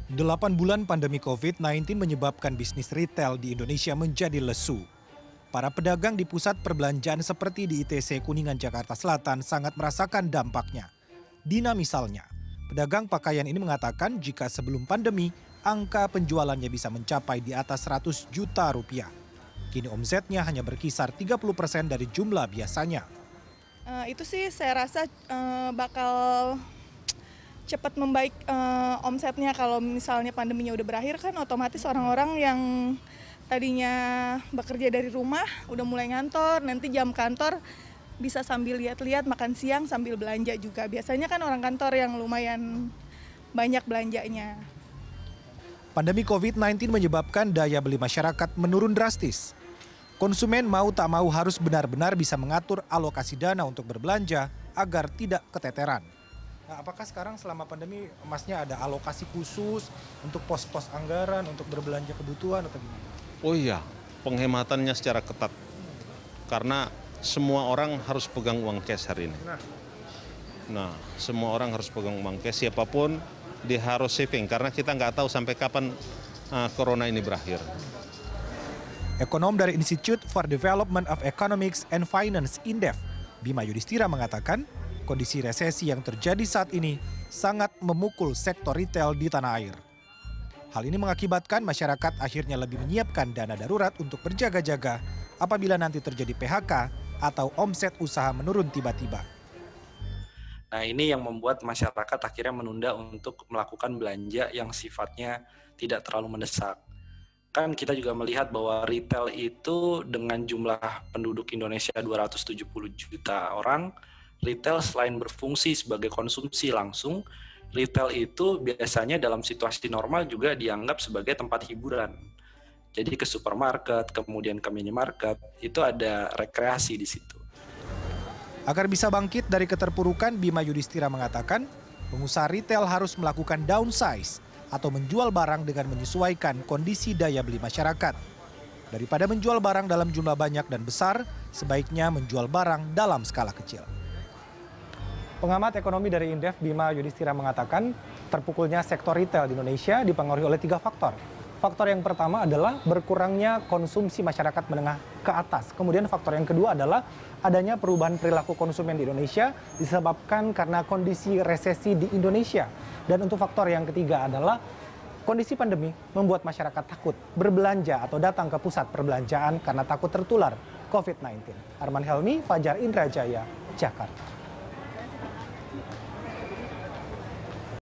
8 bulan pandemi COVID-19 menyebabkan bisnis retail di Indonesia menjadi lesu. Para pedagang di pusat perbelanjaan seperti di ITC Kuningan, Jakarta Selatan sangat merasakan dampaknya. Dina misalnya, pedagang pakaian ini mengatakan jika sebelum pandemi, angka penjualannya bisa mencapai di atas 100 juta rupiah. Kini omsetnya hanya berkisar 30% dari jumlah biasanya. Itu sih saya rasa bakal cepat membaik omsetnya kalau misalnya pandeminya udah berakhir, kan otomatis orang-orang yang tadinya bekerja dari rumah udah mulai ngantor, nanti jam kantor bisa sambil lihat-lihat, makan siang sambil belanja juga. Biasanya kan orang kantor yang lumayan banyak belanjanya. Pandemi COVID-19 menyebabkan daya beli masyarakat menurun drastis. Konsumen mau tak mau harus benar-benar bisa mengatur alokasi dana untuk berbelanja agar tidak keteteran. Nah, apakah sekarang selama pandemi Masnya ada alokasi khusus untuk pos-pos anggaran untuk berbelanja kebutuhan atau gimana? Oh iya, penghematannya secara ketat. Karena semua orang harus pegang uang cash hari ini. Nah, semua orang harus pegang uang cash, siapapun dia harus saving. Karena kita nggak tahu sampai kapan corona ini berakhir. Ekonom dari Institute for Development of Economics and Finance (INDEF), Bima Yudhistira mengatakan, kondisi resesi yang terjadi saat ini sangat memukul sektor retail di tanah air. Hal ini mengakibatkan masyarakat akhirnya lebih menyiapkan dana darurat untuk berjaga-jaga apabila nanti terjadi PHK atau omset usaha menurun tiba-tiba. Nah, ini yang membuat masyarakat akhirnya menunda untuk melakukan belanja yang sifatnya tidak terlalu mendesak. Kan kita juga melihat bahwa retail itu dengan jumlah penduduk Indonesia 270 juta orang, retail selain berfungsi sebagai konsumsi langsung, retail itu biasanya dalam situasi normal juga dianggap sebagai tempat hiburan. Jadi ke supermarket, kemudian ke minimarket, itu ada rekreasi di situ. Agar bisa bangkit dari keterpurukan, Bima Yudhistira mengatakan, pengusaha retail harus melakukan downsize atau menjual barang dengan menyesuaikan kondisi daya beli masyarakat. Daripada menjual barang dalam jumlah banyak dan besar, sebaiknya menjual barang dalam skala kecil. Pengamat ekonomi dari INDEF, Bima Yudhistira mengatakan, terpukulnya sektor retail di Indonesia dipengaruhi oleh 3 faktor. Faktor yang pertama adalah berkurangnya konsumsi masyarakat menengah ke atas. Kemudian faktor yang kedua adalah adanya perubahan perilaku konsumen di Indonesia disebabkan karena kondisi resesi di Indonesia. Dan untuk faktor yang ketiga adalah kondisi pandemi membuat masyarakat takut berbelanja atau datang ke pusat perbelanjaan karena takut tertular COVID-19. Arman Helmi, Fajar Indrajaya, Jakarta.